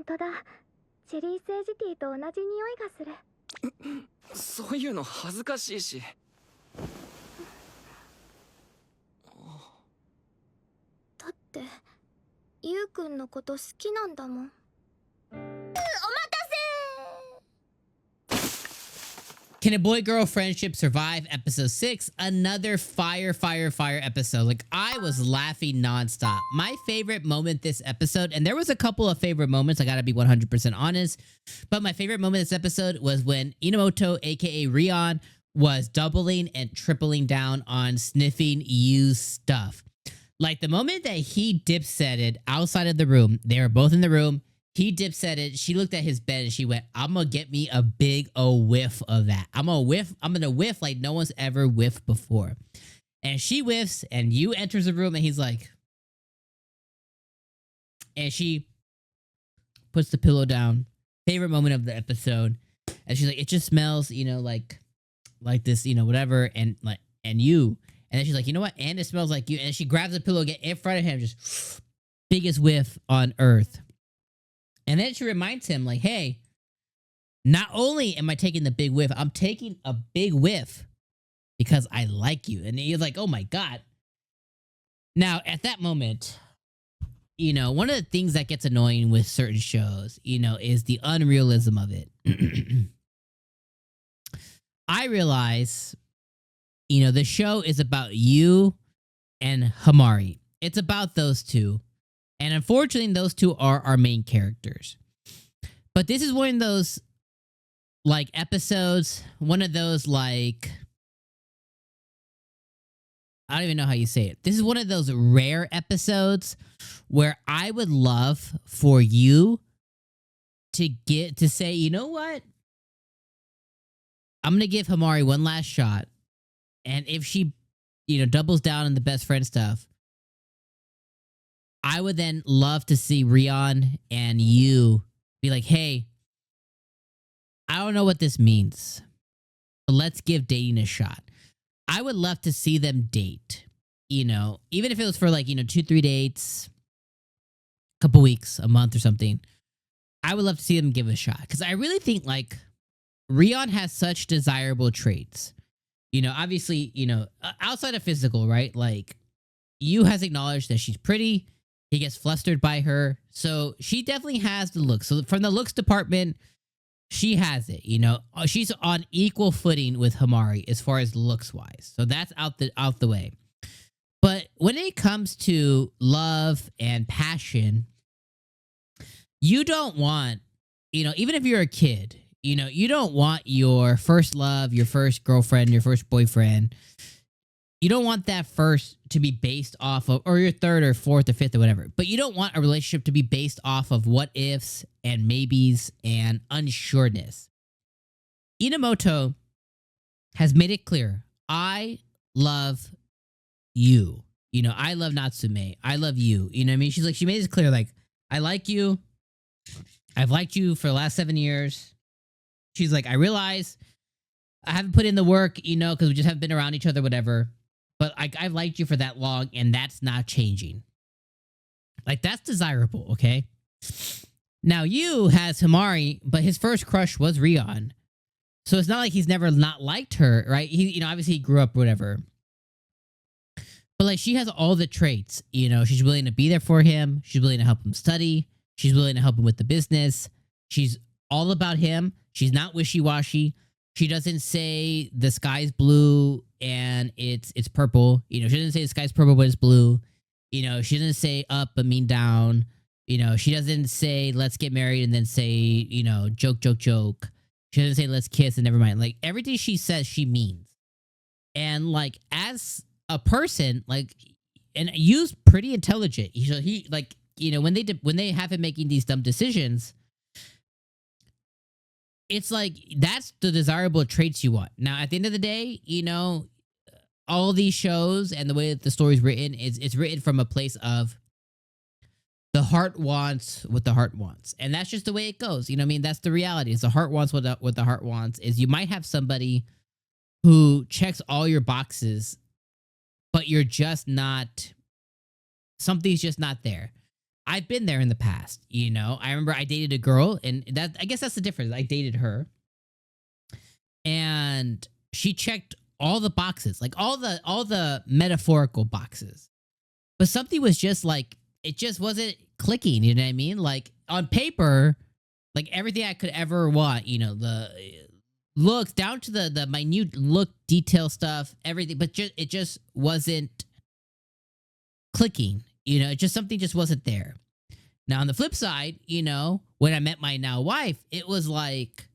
当だ。チェリーセージティーと同じ匂いがする。そういうの恥ずかしいし。だって、ゆうくんのこと好きなんだもん。Can a boy-girl friendship survive? Episode 6. Another fire episode. Like, I was laughing nonstop. My favorite moment this episode, and there was a couple of favorite moments, I gotta be 100% honest, but my favorite moment this episode was when Inomoto, aka Rion, was doubling and tripling down on sniffing used stuff. Like, the moment that he dipsetted outside of the room, they were both in the room, he dipsetted, she looked at his bed and she went, I'm gonna get me a big whiff of that. I'm gonna whiff like no one's ever whiffed before. And she whiffs and you enters the room and he's like, and she puts the pillow down. Favorite moment of the episode. And she's like, it just smells, you know, like this, you know, whatever. And like, and you, and then she's like, you know what? And it smells like you. And she grabs the pillow again in front of him, just biggest whiff on earth. And then she reminds him, like, hey, not only am I taking the big whiff, I'm taking a big whiff because I like you. And he's like, oh my God. Now, at that moment, you know, one of the things that gets annoying with certain shows, you know, is the unrealism of it. I realize, you know, the show is about you and Hamari. It's about those two. And unfortunately, those two are our main characters. But this is one of those, like, episodes, one of those, like, I don't even know how you say it. This is one of those rare episodes where I would love for you to say, you know what? I'm going to give Hamari one last shot. And if she, you know, doubles down on the best friend stuff, I would then love to see Rion and you be like, hey, I don't know what this means, but let's give dating a shot. I would love to see them date, you know, even if it was for like, you know, 2-3 dates, a couple weeks, a month or something. I would love to see them give it a shot because I really think like Rion has such desirable traits. You know, obviously, you know, outside of physical, right? Like, you has acknowledged that she's pretty. He gets flustered by her. So she definitely has the looks. So from the looks department, she has it, you know. She's on equal footing with Hamari as far as looks wise. So that's out the way. But when it comes to love and passion, you don't want, you know, even if you're a kid, you know, you don't want your first love, your first girlfriend, your first boyfriend. You don't want that first to be based off of, or your third or fourth or fifth or whatever. But you don't want a relationship to be based off of what ifs and maybes and unsureness. Inomoto has made it clear. I love you. You know, I love Natsume. I love you. You know what I mean? She's like, she made it clear, like, I like you. I've liked you for the last 7 years. She's like, I realize I haven't put in the work, you know, because we just haven't been around each other, whatever. But I've liked you for that long, and that's not changing. Like, that's desirable, okay? Now, you has Hamari, but his first crush was Rion. So it's not like he's never not liked her, right? He, you know, obviously he grew up, whatever. But, like, she has all the traits, you know? She's willing to be there for him. She's willing to help him study. She's willing to help him with the business. She's all about him. She's not wishy-washy. She doesn't say the sky's blue and it's purple. You know, she doesn't say the sky's purple but it's blue. You know, she doesn't say up but mean down. You know, she doesn't say let's get married and then say, you know, joke. She doesn't say let's kiss and never mind. Like, everything she says, she means. And, like, as a person, like, and Yu's pretty intelligent. He like, you know, when they have him making these dumb decisions, it's like, that's the desirable traits you want. Now, at the end of the day, you know, all these shows and the way that the story's written, it's written from a place of the heart wants what the heart wants. And that's just the way it goes. You know what I mean? That's the reality. It's the heart wants what the heart wants. Is you might have somebody who checks all your boxes, but you're just not, something's just not there. I've been there in the past, you know. I remember I dated a girl, and I guess that's the difference. I dated her, and she checked all the boxes, like all the metaphorical boxes. But something was just like, it just wasn't clicking, you know what I mean? Like on paper, like everything I could ever want, you know, the looks down to the minute look detail stuff, everything, but it just wasn't clicking, you know. It just, something just wasn't there. Now on the flip side, you know, when I met my now wife, it was like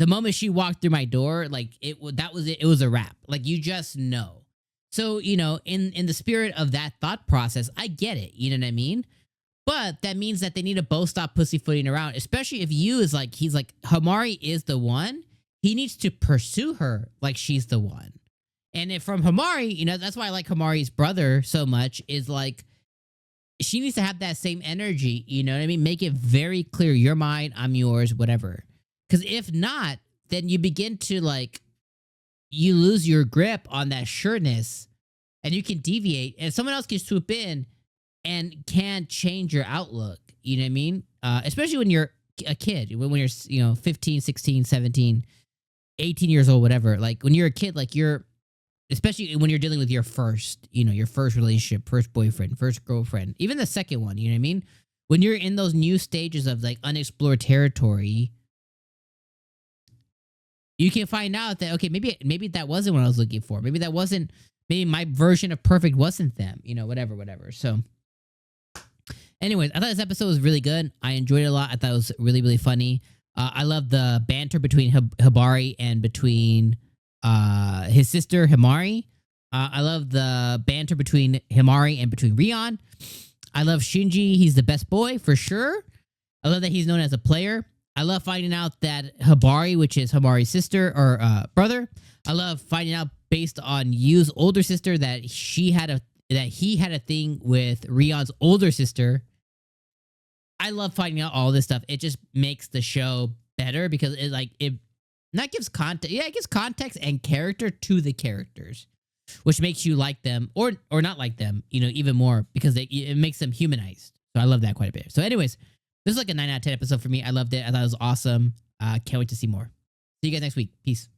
the moment she walked through my door, like it was a wrap. Like you just know. So, you know, in the spirit of that thought process, I get it, you know what I mean? But that means that they need to both stop pussyfooting around, especially if he's like, Himari is the one. He needs to pursue her like she's the one. And if from Himari, you know, that's why I like Himari's brother so much, is like, she needs to have that same energy, you know what I mean? Make it very clear, you're mine, I'm yours, whatever. Because if not, then you begin to like, you lose your grip on that sureness, and you can deviate, and someone else can swoop in and can change your outlook, you know what I mean? Especially when you're a kid, when you're, you know, 15, 16, 17, 18 years old, whatever. Like when you're a kid, like you're, especially when you're dealing with your first, you know, your first relationship, first boyfriend, first girlfriend, even the second one, you know what I mean? When you're in those new stages of like unexplored territory, you can find out that, okay, maybe that wasn't what I was looking for. Maybe my version of perfect wasn't them, you know, whatever. So anyways, I thought this episode was really good. I enjoyed it a lot. I thought it was really, really funny. I love the banter between Hibari and between his sister Himari. I love the banter between Himari and between Rion. I love Shinji. He's the best boy for sure. I love that he's known as a player. I love finding out that Hibari, which is Himari's sister or brother, I love finding out based on Yu's older sister that he had a thing with Rion's older sister. I love finding out all this stuff. It just makes the show better because it not gives context. Yeah, it gives context and character to the characters, which makes you like them or not like them, you know, even more because it makes them humanized. So I love that quite a bit. So anyways, this is like a 9 out of 10 episode for me. I loved it. I thought it was awesome. Can't wait to see more. See you guys next week. Peace.